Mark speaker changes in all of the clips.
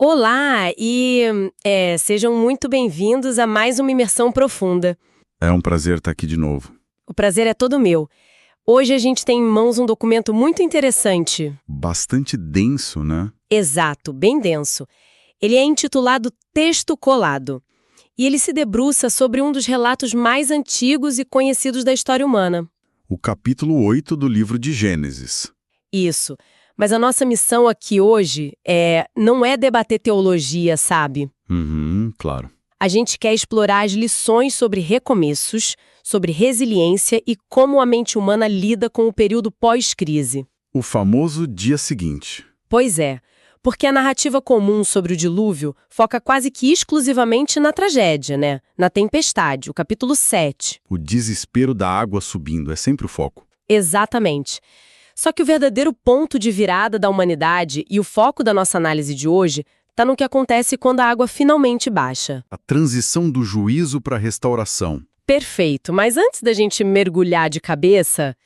Speaker 1: Olá sejam muito bem-vindos a mais uma imersão profunda.
Speaker 2: É um prazer estar aqui de novo.
Speaker 1: O prazer é todo meu. Hoje a gente tem em mãos um documento muito interessante.
Speaker 2: Bastante denso, né?
Speaker 1: Exato, bem denso. Ele é intitulado Texto Colado. E ele se debruça sobre um dos relatos mais antigos e conhecidos da história humana.
Speaker 2: O capítulo 8 do livro de Gênesis.
Speaker 1: Isso. Mas a nossa missão aqui hoje não é debater teologia, sabe?
Speaker 2: Claro.
Speaker 1: A gente quer explorar as lições sobre recomeços, sobre resiliência e como a mente humana lida com o período pós-crise.
Speaker 2: O famoso dia seguinte.
Speaker 1: Pois é, porque a narrativa comum sobre o dilúvio foca quase que exclusivamente na tragédia, né? Na tempestade, o capítulo 7.
Speaker 2: O desespero da água subindo é sempre o foco.
Speaker 1: Exatamente. Só que o verdadeiro ponto de virada da humanidade e o foco da nossa análise de hoje está no que acontece quando a água finalmente baixa.
Speaker 2: A transição do juízo para a restauração.
Speaker 1: Perfeito, mas antes da gente mergulhar de cabeça,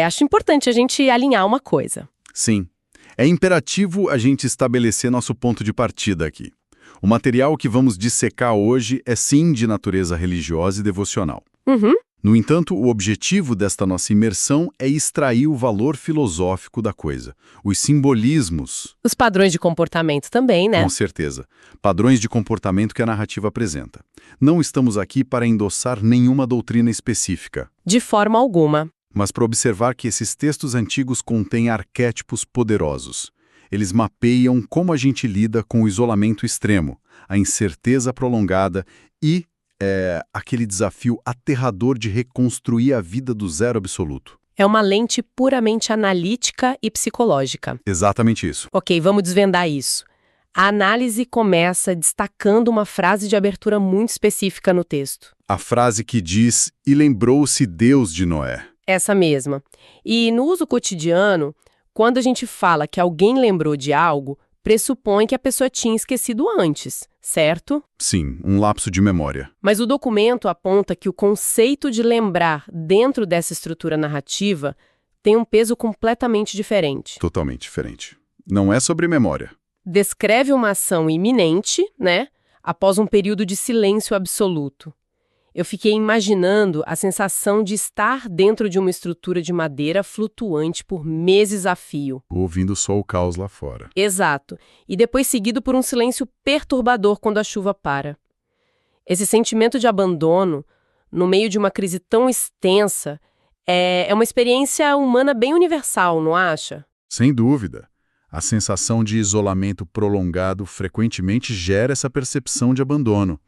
Speaker 1: acho importante a gente alinhar uma coisa.
Speaker 2: Sim. É imperativo a gente estabelecer nosso ponto de partida aqui. O material que vamos dissecar hoje é sim de natureza religiosa e devocional. No entanto, o objetivo desta nossa imersão é extrair o valor filosófico da coisa, os simbolismos.
Speaker 1: Os padrões de comportamento também, né?
Speaker 2: Com certeza. Padrões de comportamento que a narrativa apresenta. Não estamos aqui para endossar nenhuma doutrina específica,
Speaker 1: De forma alguma.
Speaker 2: mas para observar que esses textos antigos contêm arquétipos poderosos. Eles mapeiam como a gente lida com o isolamento extremo, a incerteza prolongada e aquele desafio aterrador de reconstruir a vida do zero absoluto.
Speaker 1: É uma lente puramente analítica e psicológica.
Speaker 2: Exatamente isso.
Speaker 1: Ok, vamos desvendar isso. A análise começa destacando uma frase de abertura muito específica no texto.
Speaker 2: A frase que diz, e lembrou-se Deus de Noé.
Speaker 1: Essa mesma. E no uso cotidiano, quando a gente fala que alguém lembrou de algo, pressupõe que a pessoa tinha esquecido antes, certo?
Speaker 2: Sim, um lapso de memória.
Speaker 1: Mas o documento aponta que o conceito de lembrar dentro dessa estrutura narrativa tem um peso completamente diferente.
Speaker 2: Totalmente diferente. Não é sobre memória.
Speaker 1: Descreve uma ação iminente, né, após um período de silêncio absoluto. Eu fiquei imaginando a sensação de estar dentro de uma estrutura de madeira flutuante por meses a fio.
Speaker 2: Ouvindo só o caos lá fora.
Speaker 1: Exato. E depois seguido por um silêncio perturbador quando a chuva para. Esse sentimento de abandono, no meio de uma crise tão extensa, é uma experiência humana bem universal, não acha?
Speaker 2: Sem dúvida. A sensação de isolamento prolongado frequentemente gera essa percepção de abandono.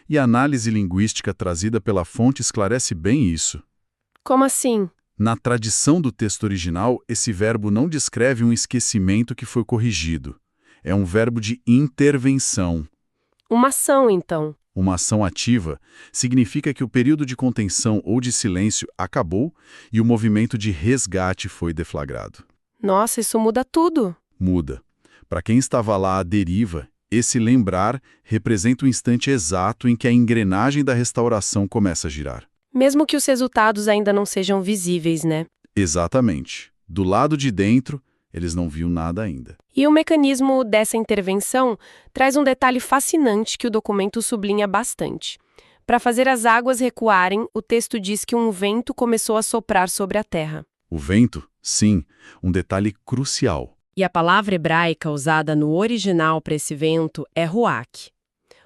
Speaker 2: E a análise linguística trazida pela fonte esclarece bem isso.
Speaker 1: Como assim?
Speaker 2: Na tradição do texto original, esse verbo não descreve um esquecimento que foi corrigido. É um verbo de intervenção.
Speaker 1: Uma ação, então.
Speaker 2: Uma ação ativa significa que o período de contenção ou de silêncio acabou e o movimento de resgate foi deflagrado.
Speaker 1: Nossa, isso muda tudo.
Speaker 2: Muda. Para quem estava lá à deriva, esse lembrar representa o instante exato em que a engrenagem da restauração começa a girar.
Speaker 1: Mesmo que os resultados ainda não sejam visíveis, né?
Speaker 2: Exatamente. Do lado de dentro, eles não viam nada ainda.
Speaker 1: E o mecanismo dessa intervenção traz um detalhe fascinante que o documento sublinha bastante. Para fazer as águas recuarem, o texto diz que um vento começou a soprar sobre a terra.
Speaker 2: O vento, sim, um detalhe crucial.
Speaker 1: E a palavra hebraica usada no original para esse vento é ruach.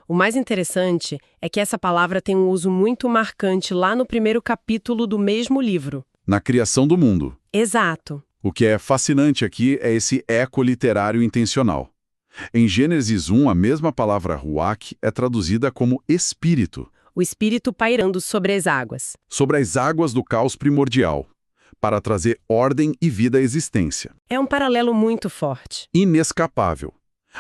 Speaker 1: O mais interessante é que essa palavra tem um uso muito marcante lá no primeiro capítulo do mesmo livro.
Speaker 2: Na criação do mundo.
Speaker 1: Exato.
Speaker 2: O que é fascinante aqui é esse eco literário intencional. Em Gênesis 1, a mesma palavra ruach é traduzida como espírito.
Speaker 1: O espírito pairando sobre as águas.
Speaker 2: Sobre as águas do caos primordial, para trazer ordem e vida à existência.
Speaker 1: É um paralelo muito forte.
Speaker 2: Inescapável.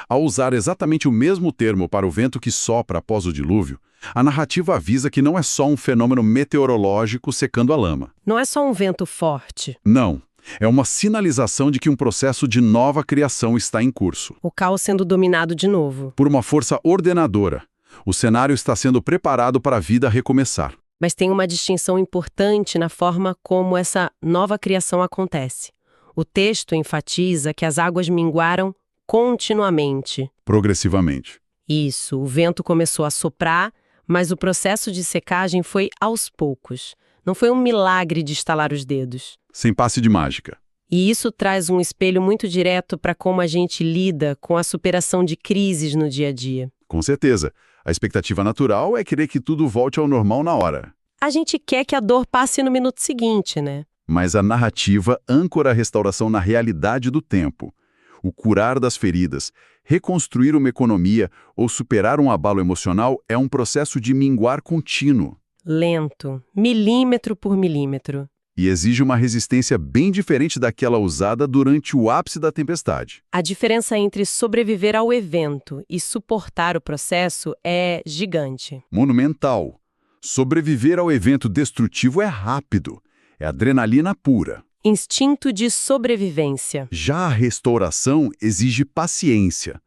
Speaker 2: Ao usar exatamente o mesmo termo para o vento que sopra após o dilúvio, a narrativa avisa que não é só um fenômeno meteorológico secando a lama.
Speaker 1: Não é só um vento forte.
Speaker 2: Não. É uma sinalização de que um processo de nova criação está em curso.
Speaker 1: O caos sendo dominado de novo.
Speaker 2: Por uma força ordenadora, o cenário está sendo preparado para a vida recomeçar.
Speaker 1: Mas tem uma distinção importante na forma como essa nova criação acontece. O texto enfatiza que as águas minguaram continuamente.
Speaker 2: Progressivamente.
Speaker 1: Isso, o vento começou a soprar, mas o processo de secagem foi aos poucos. Não foi um milagre de estalar os dedos.
Speaker 2: Sem passe de mágica.
Speaker 1: E isso traz um espelho muito direto para como a gente lida com a superação de crises no dia a dia.
Speaker 2: Com certeza. A expectativa natural é querer que tudo volte ao normal na hora.
Speaker 1: A gente quer que a dor passe no minuto seguinte, né?
Speaker 2: Mas a narrativa âncora a restauração na realidade do tempo. O curar das feridas, reconstruir uma economia ou superar um abalo emocional é um processo de minguar contínuo.
Speaker 1: Lento, milímetro por milímetro.
Speaker 2: E exige uma resistência bem diferente daquela usada durante o ápice da tempestade.
Speaker 1: A diferença entre sobreviver ao evento e suportar o processo é gigante.
Speaker 2: Monumental. Sobreviver ao evento destrutivo é rápido. É adrenalina pura.
Speaker 1: Instinto de sobrevivência.
Speaker 2: Já a restauração exige paciência,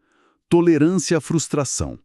Speaker 2: tolerância à frustração.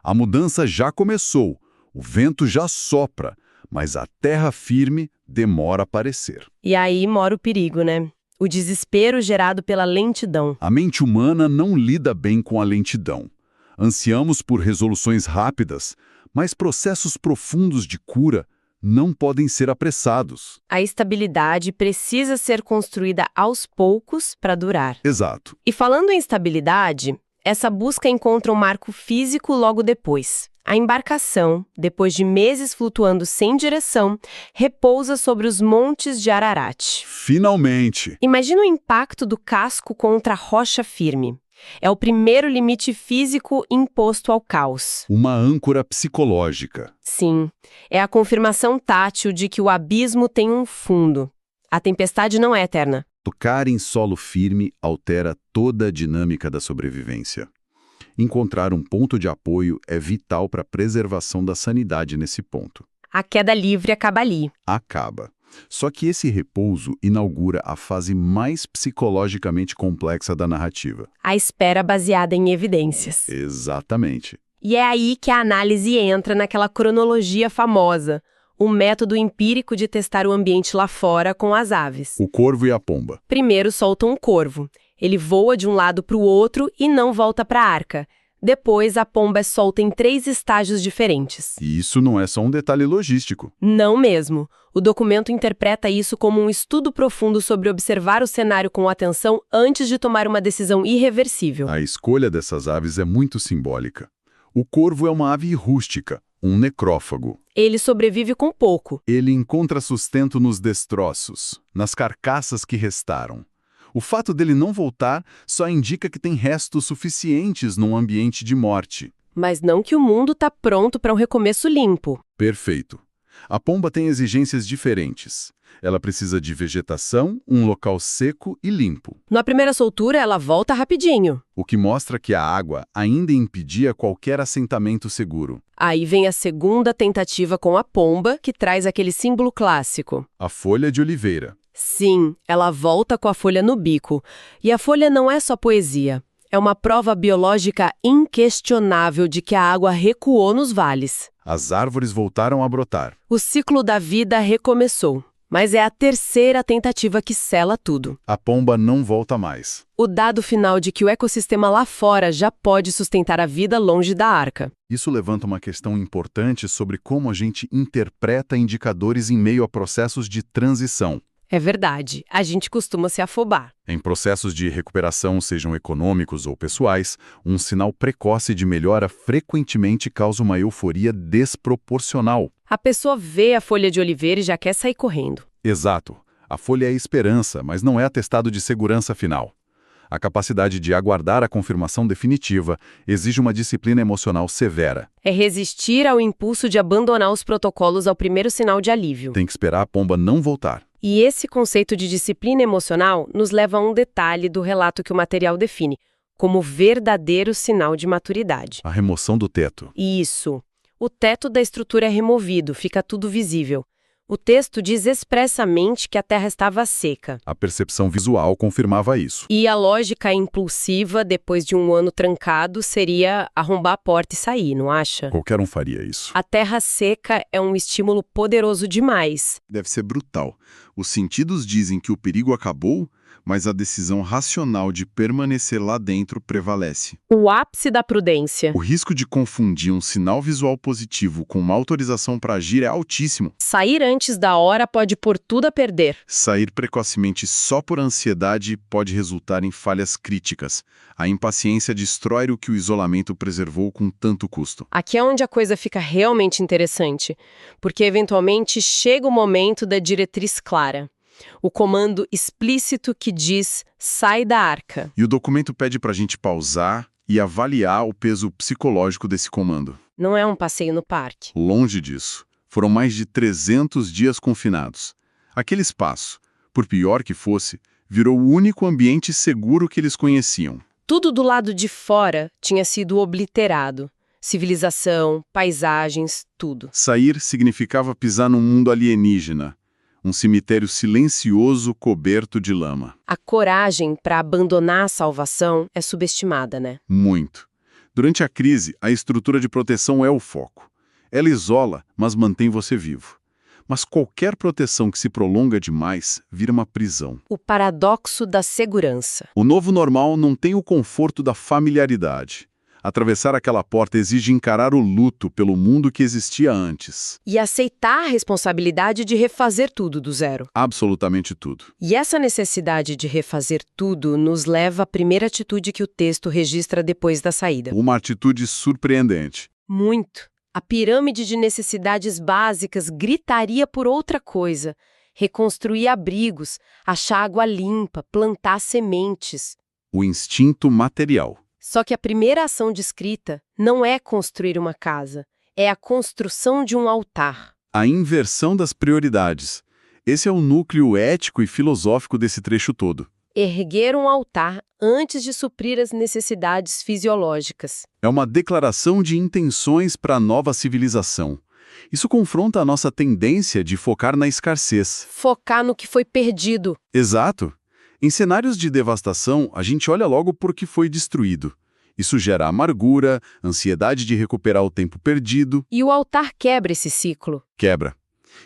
Speaker 2: A mudança já começou, o vento já sopra, mas a terra firme demora a aparecer.
Speaker 1: E aí mora o perigo, né? O desespero gerado pela lentidão.
Speaker 2: A mente humana não lida bem com a lentidão. Ansiamos por resoluções rápidas, mas processos profundos de cura não podem ser apressados.
Speaker 1: A estabilidade precisa ser construída aos poucos para durar.
Speaker 2: Exato.
Speaker 1: E falando em estabilidade, essa busca encontra um marco físico logo depois. A embarcação, depois de meses flutuando sem direção, repousa sobre os montes de Ararat.
Speaker 2: Finalmente!
Speaker 1: Imagina o impacto do casco contra a rocha firme. É o primeiro limite físico imposto ao caos.
Speaker 2: Uma âncora psicológica.
Speaker 1: Sim, é a confirmação tátil de que o abismo tem um fundo. A tempestade não é eterna.
Speaker 2: Tocar em solo firme altera toda a dinâmica da sobrevivência. Encontrar um ponto de apoio é vital para a preservação da sanidade nesse ponto.
Speaker 1: A queda livre acaba ali.
Speaker 2: Acaba. Só que esse repouso inaugura a fase mais psicologicamente complexa da narrativa.
Speaker 1: A espera baseada em evidências.
Speaker 2: Exatamente.
Speaker 1: E é aí que a análise entra naquela cronologia famosa, um método empírico de testar o ambiente lá fora com as aves.
Speaker 2: O corvo e a pomba.
Speaker 1: Primeiro soltam um corvo. Ele voa de um lado para o outro e não volta para a arca. Depois, a pomba é solta em 3 estágios diferentes.
Speaker 2: E isso não é só um detalhe logístico.
Speaker 1: Não mesmo. O documento interpreta isso como um estudo profundo sobre observar o cenário com atenção antes de tomar uma decisão irreversível.
Speaker 2: A escolha dessas aves é muito simbólica. O corvo é uma ave rústica, um necrófago.
Speaker 1: Ele sobrevive com pouco.
Speaker 2: Ele encontra sustento nos destroços, nas carcaças que restaram. O fato dele não voltar só indica que tem restos suficientes num ambiente de morte.
Speaker 1: Mas não que o mundo está pronto para um recomeço limpo.
Speaker 2: Perfeito. A pomba tem exigências diferentes. Ela precisa de vegetação, um local seco e limpo.
Speaker 1: Na primeira soltura, ela volta rapidinho.
Speaker 2: O que mostra que a água ainda impedia qualquer assentamento seguro.
Speaker 1: Aí vem a segunda tentativa com a pomba, que traz aquele símbolo clássico.
Speaker 2: A folha de oliveira.
Speaker 1: Sim, ela volta com a folha no bico. E a folha não é só poesia. É uma prova biológica inquestionável de que a água recuou nos vales.
Speaker 2: As árvores voltaram a brotar.
Speaker 1: O ciclo da vida recomeçou. Mas é a terceira tentativa que sela tudo.
Speaker 2: A pomba não volta mais.
Speaker 1: O dado final de que o ecossistema lá fora já pode sustentar a vida longe da arca.
Speaker 2: Isso levanta uma questão importante sobre como a gente interpreta indicadores em meio a processos de transição.
Speaker 1: É verdade, a gente costuma se afobar.
Speaker 2: Em processos de recuperação, sejam econômicos ou pessoais, um sinal precoce de melhora frequentemente causa uma euforia desproporcional.
Speaker 1: A pessoa vê a folha de oliveira e já quer sair correndo.
Speaker 2: Exato. A folha é esperança, mas não é atestado de segurança final. A capacidade de aguardar a confirmação definitiva exige uma disciplina emocional severa.
Speaker 1: É resistir ao impulso de abandonar os protocolos ao primeiro sinal de alívio.
Speaker 2: Tem que esperar a pomba não voltar.
Speaker 1: E esse conceito de disciplina emocional nos leva a um detalhe do relato que o material define, como verdadeiro sinal de maturidade.
Speaker 2: A remoção do teto.
Speaker 1: Isso. O teto da estrutura é removido, fica tudo visível. O texto diz expressamente que a terra estava seca.
Speaker 2: A percepção visual confirmava isso.
Speaker 1: E a lógica impulsiva, depois de um ano trancado, seria arrombar a porta e sair, não acha?
Speaker 2: Qualquer um faria isso.
Speaker 1: A terra seca é um estímulo poderoso demais.
Speaker 2: Deve ser brutal. Os sentidos dizem que o perigo acabou, mas a decisão racional de permanecer lá dentro prevalece.
Speaker 1: O ápice da prudência.
Speaker 2: O risco de confundir um sinal visual positivo com uma autorização para agir é altíssimo.
Speaker 1: Sair antes da hora pode pôr tudo a perder.
Speaker 2: Sair precocemente só por ansiedade pode resultar em falhas críticas. A impaciência destrói o que o isolamento preservou com tanto custo.
Speaker 1: Aqui é onde a coisa fica realmente interessante, porque eventualmente chega o momento da diretriz clara. O comando explícito que diz, sai da arca.
Speaker 2: E o documento pede para a gente pausar e avaliar o peso psicológico desse comando.
Speaker 1: Não é um passeio no parque.
Speaker 2: Longe disso. Foram mais de 300 dias confinados. Aquele espaço, por pior que fosse, virou o único ambiente seguro que eles conheciam.
Speaker 1: Tudo do lado de fora tinha sido obliterado. Civilização, paisagens, tudo.
Speaker 2: Sair significava pisar num mundo alienígena. Um cemitério silencioso coberto de lama.
Speaker 1: A coragem para abandonar a salvação é subestimada, né?
Speaker 2: Muito. Durante a crise, a estrutura de proteção é o foco. Ela isola, mas mantém você vivo. Mas qualquer proteção que se prolonga demais vira uma prisão.
Speaker 1: O paradoxo da segurança.
Speaker 2: O novo normal não tem o conforto da familiaridade. Atravessar aquela porta exige encarar o luto pelo mundo que existia antes.
Speaker 1: E aceitar a responsabilidade de refazer tudo do zero.
Speaker 2: Absolutamente tudo.
Speaker 1: E essa necessidade de refazer tudo nos leva à primeira atitude que o texto registra depois da saída.
Speaker 2: Uma atitude surpreendente.
Speaker 1: Muito. A pirâmide de necessidades básicas gritaria por outra coisa. Reconstruir abrigos, achar água limpa, plantar sementes.
Speaker 2: O instinto material.
Speaker 1: Só que a primeira ação descrita não é construir uma casa, é a construção de um altar.
Speaker 2: A inversão das prioridades. Esse é o núcleo ético e filosófico desse trecho todo.
Speaker 1: Erguer um altar antes de suprir as necessidades fisiológicas.
Speaker 2: É uma declaração de intenções para a nova civilização. Isso confronta a nossa tendência de focar na escassez.
Speaker 1: Focar no que foi perdido.
Speaker 2: Exato. Em cenários de devastação, a gente olha logo por que foi destruído. Isso gera amargura, ansiedade de recuperar o tempo perdido.
Speaker 1: E o altar quebra esse ciclo.
Speaker 2: Quebra.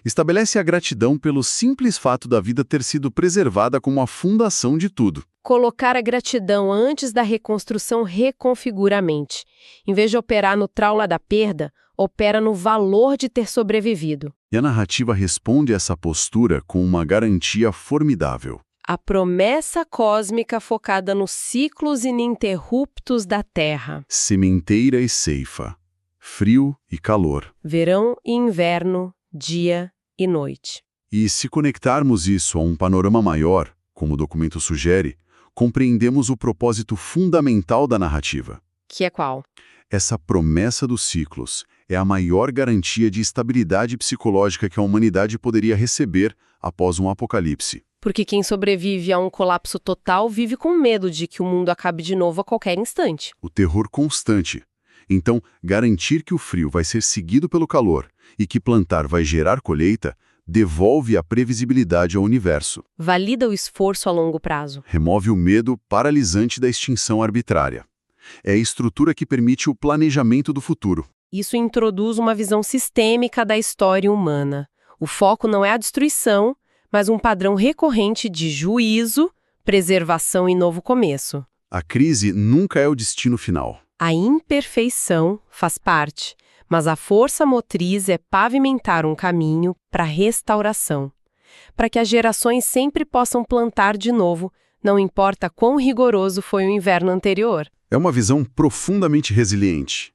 Speaker 2: Estabelece a gratidão pelo simples fato da vida ter sido preservada como a fundação de tudo.
Speaker 1: Colocar a gratidão antes da reconstrução reconfigura a mente. Em vez de operar no trauma da perda, opera no valor de ter sobrevivido.
Speaker 2: E a narrativa responde a essa postura com uma garantia formidável.
Speaker 1: A promessa cósmica focada nos ciclos ininterruptos da Terra.
Speaker 2: Sementeira e ceifa. Frio e calor.
Speaker 1: Verão e inverno, dia e noite.
Speaker 2: E se conectarmos isso a um panorama maior, como o documento sugere, compreendemos o propósito fundamental da narrativa.
Speaker 1: Que é qual?
Speaker 2: Essa promessa dos ciclos é a maior garantia de estabilidade psicológica que a humanidade poderia receber após um apocalipse.
Speaker 1: Porque quem sobrevive a um colapso total vive com medo de que o mundo acabe de novo a qualquer instante.
Speaker 2: O terror constante. Então, garantir que o frio vai ser seguido pelo calor e que plantar vai gerar colheita, devolve a previsibilidade ao universo.
Speaker 1: Valida o esforço a longo prazo.
Speaker 2: Remove o medo paralisante da extinção arbitrária. É a estrutura que permite o planejamento do futuro.
Speaker 1: Isso introduz uma visão sistêmica da história humana. O foco não é a destruição, mas um padrão recorrente de juízo, preservação e novo começo.
Speaker 2: A crise nunca é o destino final.
Speaker 1: A imperfeição faz parte, mas a força motriz é pavimentar um caminho para a restauração, para que as gerações sempre possam plantar de novo, não importa quão rigoroso foi o inverno anterior.
Speaker 2: É uma visão profundamente resiliente.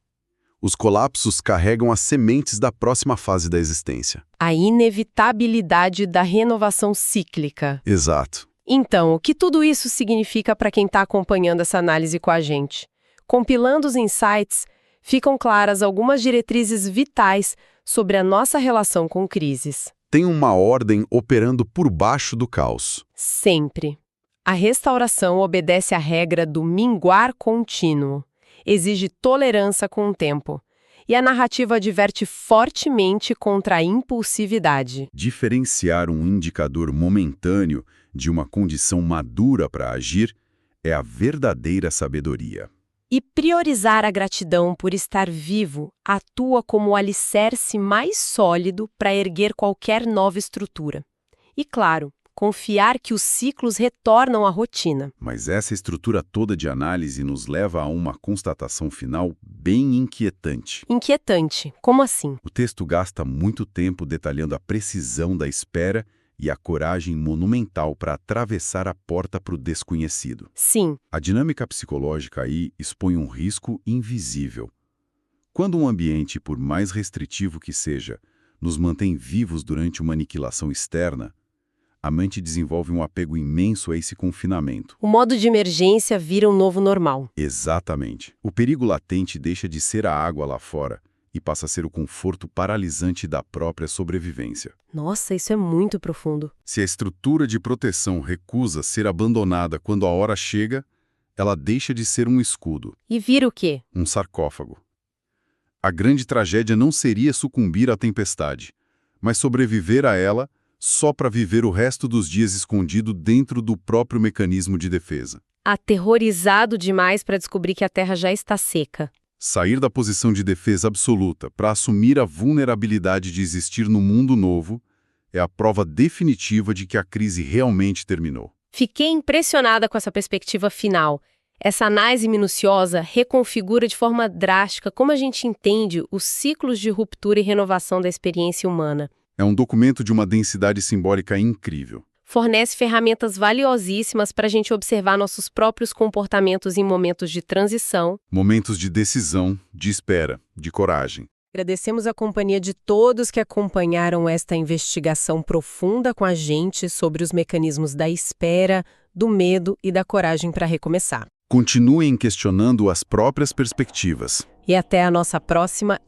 Speaker 2: Os colapsos carregam as sementes da próxima fase da existência.
Speaker 1: A inevitabilidade da renovação cíclica.
Speaker 2: Exato.
Speaker 1: Então, o que tudo isso significa para quem está acompanhando essa análise com a gente? Compilando os insights, ficam claras algumas diretrizes vitais sobre a nossa relação com crises.
Speaker 2: Tem uma ordem operando por baixo do caos.
Speaker 1: Sempre. A restauração obedece à regra do minguar contínuo. Exige tolerância com o tempo. E a narrativa adverte fortemente contra a impulsividade.
Speaker 2: Diferenciar um indicador momentâneo de uma condição madura para agir é a verdadeira sabedoria.
Speaker 1: E priorizar a gratidão por estar vivo atua como o alicerce mais sólido para erguer qualquer nova estrutura. E claro, confiar que os ciclos retornam à rotina.
Speaker 2: Mas essa estrutura toda de análise nos leva a uma constatação final bem inquietante.
Speaker 1: Inquietante. Como assim?
Speaker 2: O texto gasta muito tempo detalhando a precisão da espera e a coragem monumental para atravessar a porta para o desconhecido.
Speaker 1: Sim.
Speaker 2: A dinâmica psicológica aí expõe um risco invisível. Quando um ambiente, por mais restritivo que seja, nos mantém vivos durante uma aniquilação externa, a mente desenvolve um apego imenso a esse confinamento.
Speaker 1: O modo de emergência vira um novo normal.
Speaker 2: Exatamente. O perigo latente deixa de ser a água lá fora e passa a ser o conforto paralisante da própria sobrevivência.
Speaker 1: Nossa, isso é muito profundo.
Speaker 2: Se a estrutura de proteção recusa ser abandonada quando a hora chega, ela deixa de ser um escudo.
Speaker 1: E vira o quê?
Speaker 2: Um sarcófago. A grande tragédia não seria sucumbir à tempestade, mas sobreviver a ela só para viver o resto dos dias escondido dentro do próprio mecanismo de defesa.
Speaker 1: Aterrorizado demais para descobrir que a Terra já está seca.
Speaker 2: Sair da posição de defesa absoluta para assumir a vulnerabilidade de existir no mundo novo é a prova definitiva de que a crise realmente terminou.
Speaker 1: Fiquei impressionada com essa perspectiva final. Essa análise minuciosa reconfigura de forma drástica como a gente entende os ciclos de ruptura e renovação da experiência humana.
Speaker 2: É um documento de uma densidade simbólica incrível.
Speaker 1: Fornece ferramentas valiosíssimas para a gente observar nossos próprios comportamentos em momentos de transição.
Speaker 2: Momentos de decisão, de espera, de coragem.
Speaker 1: Agradecemos a companhia de todos que acompanharam esta investigação profunda com a gente sobre os mecanismos da espera, do medo e da coragem para recomeçar.
Speaker 2: Continuem questionando as próprias perspectivas.
Speaker 1: E até a nossa próxima